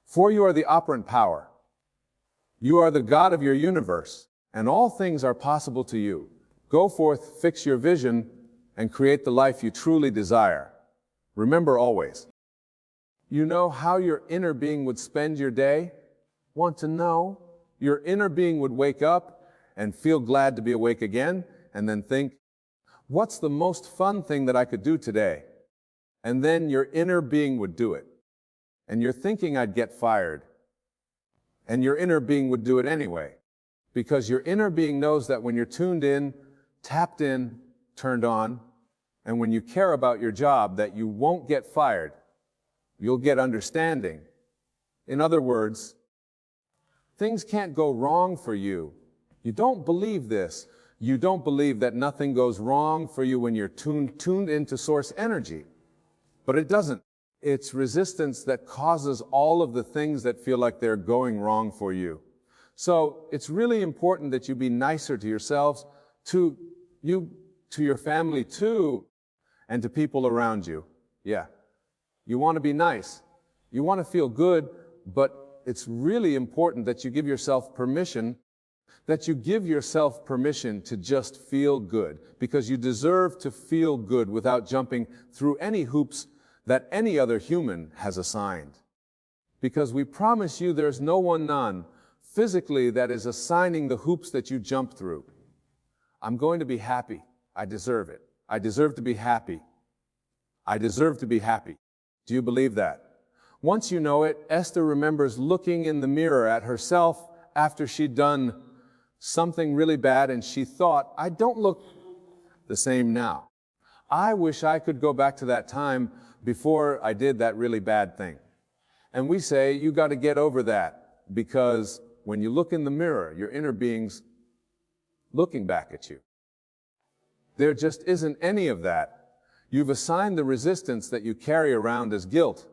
A: For you are the operant power. You are the God of your universe, and all things are possible to you. Go forth, fix your vision, and create the life you truly desire. Remember always, you know how your inner being would spend your day? Want to know? Your inner being would wake up and feel glad to be awake again, and then think, what's the most fun thing that I could do today? And then your inner being would do it. and you're thinking I'd get fired, and your inner being would do it anyway, because your inner being knows that when you're tuned in, tapped in, turned on, and when you care about your job, that you won't get fired, you'll get understanding. In other words, things can't go wrong for you. You don't believe this. You don't believe that nothing goes wrong for you when you're tuned into source energy. But it doesn't. It's resistance that causes all of the things that feel like they're going wrong for you. So it's really important that you be nicer to yourselves, to your family too, and to people around you. Yeah. You want to be nice. You want to feel good, but it's really important that you give yourself permission to just feel good, because you deserve to feel good without jumping through any hoops that any other human has assigned. Because we promise you there's none physically that is assigning the hoops that you jump through. I'm going to be happy. I deserve it. I deserve to be happy. I deserve to be happy. Do you believe that? Once you know it, Esther remembers looking in the mirror at herself after she'd done something really bad, and she thought, I don't look the same now. I wish I could go back to that time before I did that really bad thing. And we say, you got to get over that, because when you look in the mirror, your inner being's looking back at you. There just isn't any of that. You've assigned the resistance that you carry around as guilt.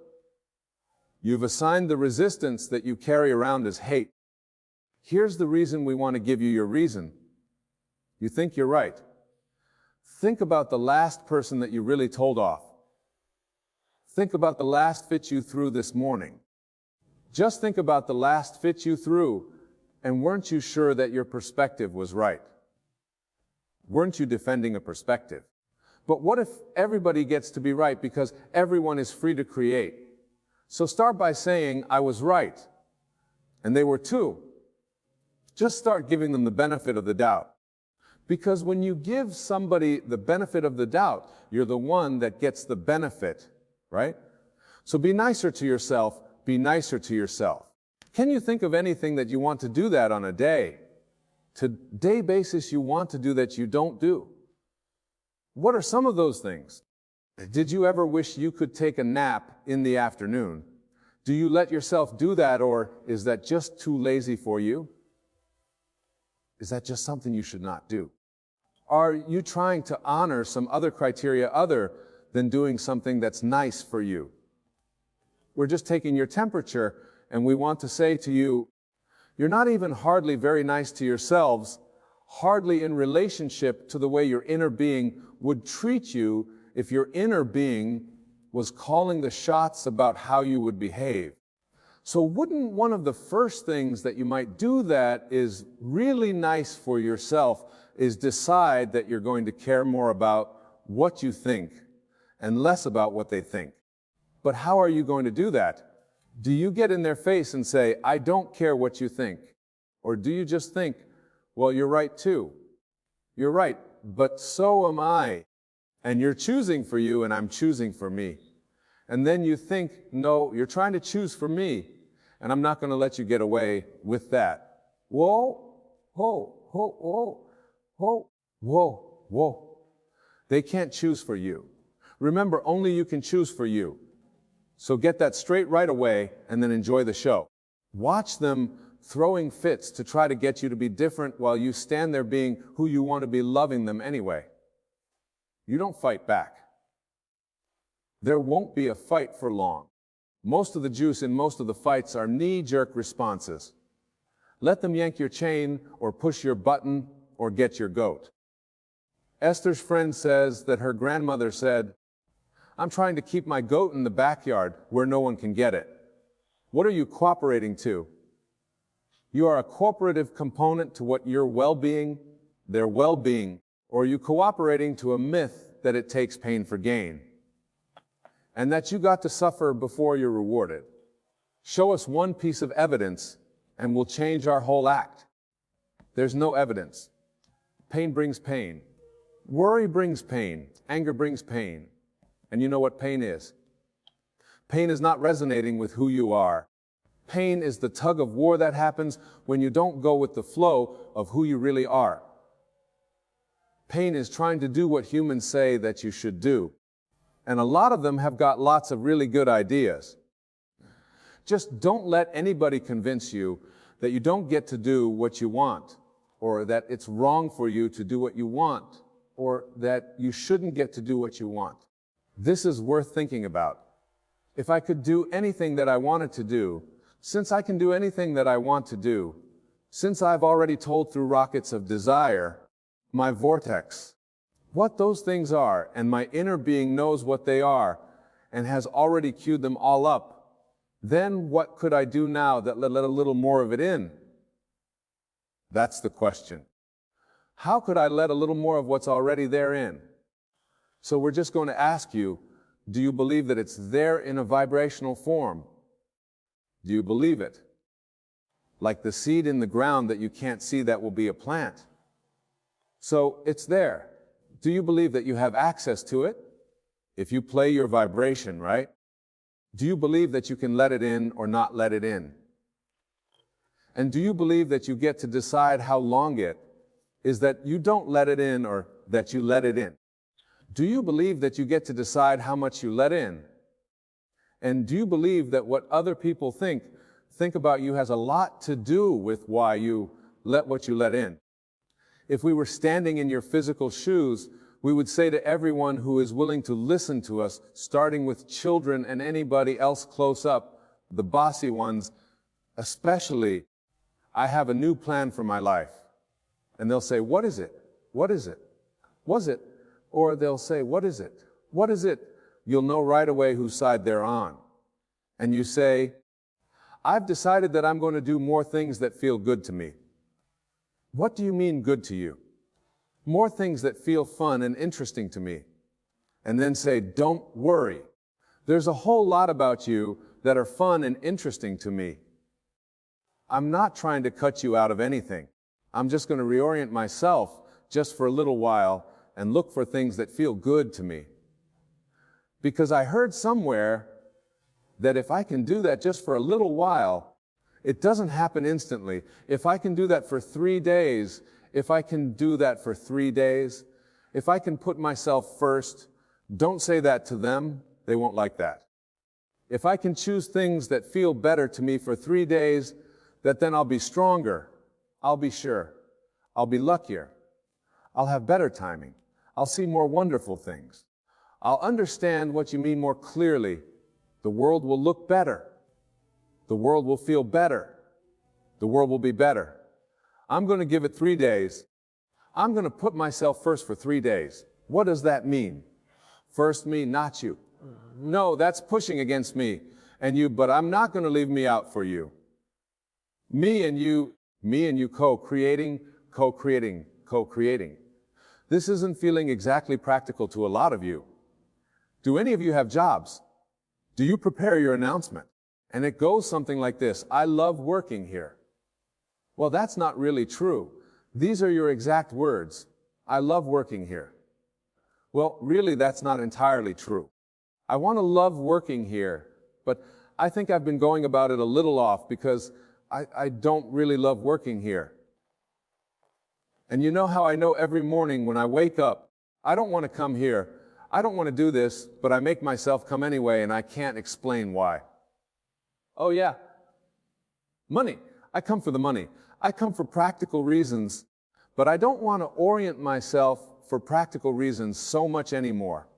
A: You've assigned the resistance that you carry around as hate. Here's the reason we want to give you your reason. You think you're right. Think about the last person that you really told off. Think about the last fit you threw this morning. Just think about the last fit you threw, and weren't you sure that your perspective was right? Weren't you defending a perspective? But what if everybody gets to be right, because everyone is free to create? So start by saying, I was right, and they were too. Just start giving them the benefit of the doubt. Because when you give somebody the benefit of the doubt, you're the one that gets the benefit, right? So be nicer to yourself, be nicer to yourself. Can you think of anything that you want to do that on a day-to-day basis you want to do that you don't do? What are some of those things? Did you ever wish you could take a nap in the afternoon? Do you let yourself do that, or is that just too lazy for you? Is that just something you should not do? Are you trying to honor some other criteria other than doing something that's nice for you? We're just taking your temperature, and we want to say to you, you're not even hardly very nice to yourselves, hardly in relationship to the way your inner being would treat you if your inner being was calling the shots about how you would behave. So wouldn't one of the first things that you might do that is really nice for yourself is decide that you're going to care more about what you think and less about what they think? But how are you going to do that? Do you get in their face and say, I don't care what you think? Or do you just think, well, you're right too. You're right, but so am I. And you're choosing for you and I'm choosing for me. And then you think, no, you're trying to choose for me, and I'm not going to let you get away with that. Whoa, whoa, whoa, whoa, whoa, whoa, whoa. They can't choose for you. Remember, only you can choose for you. So get that straight right away and then enjoy the show. Watch them throwing fits to try to get you to be different while you stand there being who you want to be, loving them anyway. You don't fight back. There won't be a fight for long. Most of the juice in most of the fights are knee-jerk responses. Let them yank your chain or push your button or get your goat. Esther's friend says that her grandmother said, I'm trying to keep my goat in the backyard where no one can get it. What are you cooperating to? You are a cooperative component to what your well-being, their well-being, or are you cooperating to a myth that it takes pain for gain? And that you got to suffer before you're rewarded. Show us one piece of evidence and we'll change our whole act. There's no evidence. Pain brings pain. Worry brings pain. Anger brings pain. And you know what pain is? Pain is not resonating with who you are. Pain is the tug of war that happens when you don't go with the flow of who you really are. Pain is trying to do what humans say that you should do. And a lot of them have got lots of really good ideas. Just don't let anybody convince you that you don't get to do what you want, or that it's wrong for you to do what you want, or that you shouldn't get to do what you want. This is worth thinking about. If I could do anything that I wanted to do, since I can do anything that I want to do, since I've already told through rockets of desire, my vortex, what those things are, and my inner being knows what they are, and has already queued them all up, then what could I do now that let a little more of it in? That's the question. How could I let a little more of what's already there in? So we're just going to ask you, do you believe that it's there in a vibrational form? Do you believe it? Like the seed in the ground that you can't see that will be a plant. So it's there. Do you believe that you have access to it? If you play your vibration, right? Do you believe that you can let it in or not let it in? And do you believe that you get to decide how long it is that you don't let it in or that you let it in? Do you believe that you get to decide how much you let in? And do you believe that what other people think about you has a lot to do with why you let what you let in? If we were standing in your physical shoes, we would say to everyone who is willing to listen to us, starting with children and anybody else close up, the bossy ones, especially, I have a new plan for my life. And they'll say, what is it? What is it? Was it? Or they'll say, what is it? What is it? You'll know right away whose side they're on. And you say, I've decided that I'm going to do more things that feel good to me. What do you mean good to you? More things that feel fun and interesting to me. And then say, don't worry. There's a whole lot about you that are fun and interesting to me. I'm not trying to cut you out of anything. I'm just going to reorient myself just for a little while and look for things that feel good to me. Because I heard somewhere that if I can do that just for a little while, it doesn't happen instantly. If I can do that for 3 days, if I can do that for 3 days, if I can put myself first, don't say that to them, they won't like that. If I can choose things that feel better to me for 3 days, that then I'll be stronger, I'll be sure, I'll be luckier, I'll have better timing, I'll see more wonderful things, I'll understand what you mean more clearly, the world will look better, the world will feel better, the world will be better. I'm going to give it 3 days. I'm going to put myself first for 3 days. What does that mean? First me, not you. No, that's pushing against me and you, but I'm not going to leave me out for you. Me and you co-creating, co-creating, co-creating. This isn't feeling exactly practical to a lot of you. Do any of you have jobs? Do you prepare your announcement? And it goes something like this: I love working here. Well, that's not really true. These are your exact words. I love working here. Well, really, that's not entirely true. I want to love working here, but I think I've been going about it a little off because I don't really love working here. And you know how I know every morning when I wake up, I don't want to come here, I don't want to do this, but I make myself come anyway and I can't explain why. Oh yeah, money. I come for the money. I come for practical reasons, but I don't want to orient myself for practical reasons so much anymore.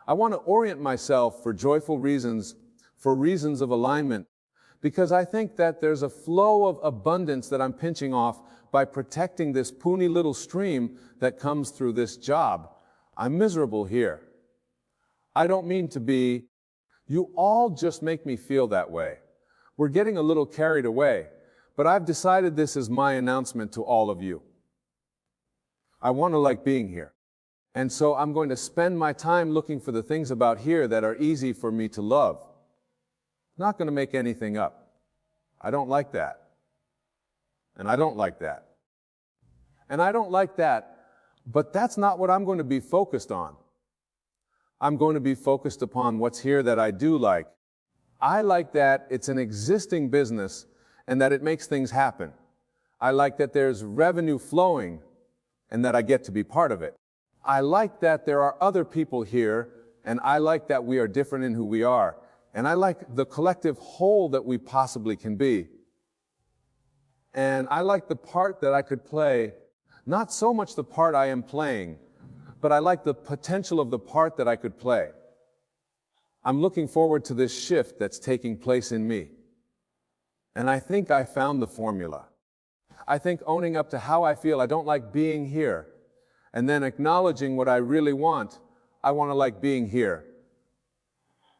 A: I want to orient myself for joyful reasons, for reasons of alignment, because I think that there's a flow of abundance that I'm pinching off by protecting this puny little stream that comes through this job. I'm miserable here. I don't mean to be. You all just make me feel that way. We're getting a little carried away, but I've decided this is my announcement to all of you. I want to like being here. And so I'm going to spend my time looking for the things about here that are easy for me to love. Not going to make anything up. I don't like that. And I don't like that. And I don't like that, but that's not what I'm going to be focused on. I'm going to be focused upon what's here that I do like, I like that it's an existing business and that it makes things happen. I like that there's revenue flowing and that I get to be part of it. I like that there are other people here, and I like that we are different in who we are. And I like the collective whole that we possibly can be. And I like the part that I could play, not so much the part I am playing, but I like the potential of the part that I could play. I'm looking forward to this shift that's taking place in me. And I think I found the formula. I think owning up to how I feel I don't like being here, and then acknowledging what I really want, I want to like being here.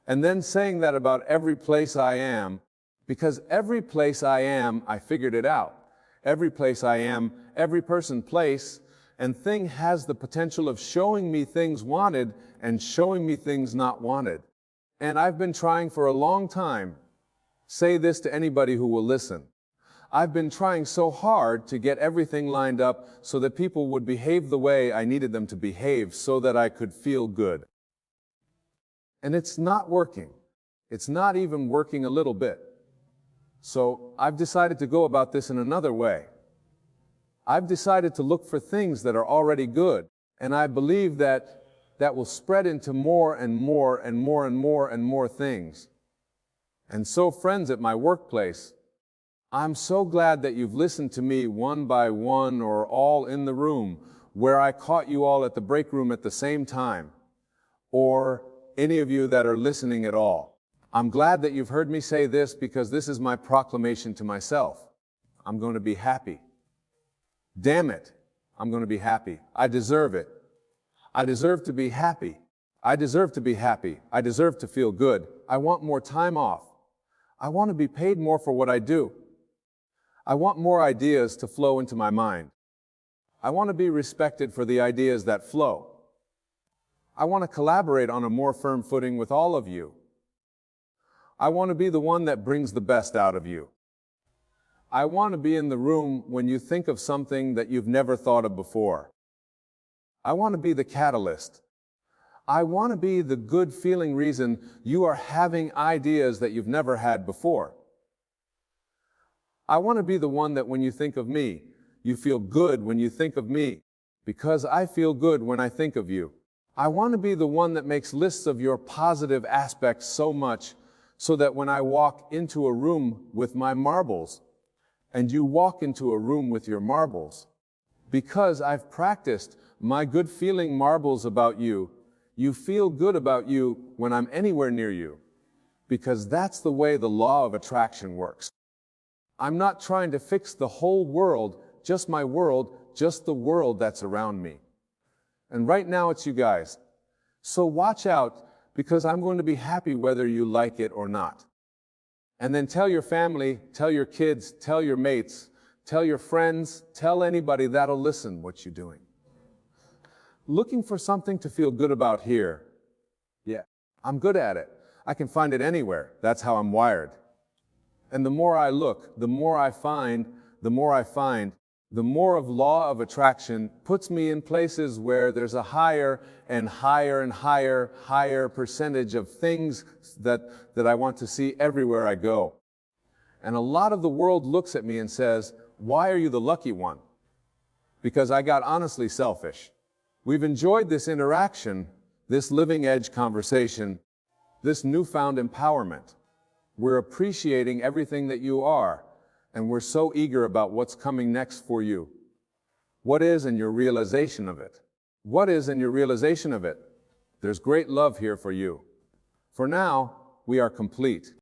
A: And then saying that about every place I am, because every place I am, I figured it out. Every place I am, every person, place, and thing has the potential of showing me things wanted and showing me things not wanted. And I've been trying for a long time. Say this to anybody who will listen. I've been trying so hard to get everything lined up so that people would behave the way I needed them to behave so that I could feel good. And it's not working. It's not even working a little bit. So I've decided to go about this in another way. I've decided to look for things that are already good, and I believe that will spread into more and more and more and more and more things. And so, friends at my workplace, I'm so glad that you've listened to me one by one or all in the room, where I caught you all at the break room at the same time, or any of you that are listening at all. I'm glad that you've heard me say this because this is my proclamation to myself. I'm going to be happy. Damn it, I'm going to be happy. I deserve it. I deserve to be happy. I deserve to be happy. I deserve to feel good. I want more time off. I want to be paid more for what I do. I want more ideas to flow into my mind. I want to be respected for the ideas that flow. I want to collaborate on a more firm footing with all of you. I want to be the one that brings the best out of you. I want to be in the room when you think of something that you've never thought of before. I want to be the catalyst. I want to be the good feeling reason you are having ideas that you've never had before. I want to be the one that when you think of me, you feel good when you think of me, because I feel good when I think of you. I want to be the one that makes lists of your positive aspects so much so that when I walk into a room with my marbles, and you walk into a room with your marbles, because I've practiced my good feeling marbles about you, you feel good about you when I'm anywhere near you, because that's the way the law of attraction works. I'm not trying to fix the whole world, just my world, just the world that's around me. And right now it's you guys. So watch out, because I'm going to be happy whether you like it or not. And then tell your family, tell your kids, tell your mates, tell your friends, tell anybody that'll listen what you're doing. Looking for something to feel good about here. Yeah, I'm good at it. I can find it anywhere. That's how I'm wired. And the more I look, the more I find, the more I find, the more of law of attraction puts me in places where there's a higher and higher and higher percentage of things that I want to see everywhere I go. And a lot of the world looks at me and says, why are you the lucky one? Because I got honestly selfish. We've enjoyed this interaction, this living edge conversation, this newfound empowerment. We're appreciating everything that you are. And we're so eager about what's coming next for you. What is in your realization of it? What is in your realization of it? There's great love here for you. For now, we are complete.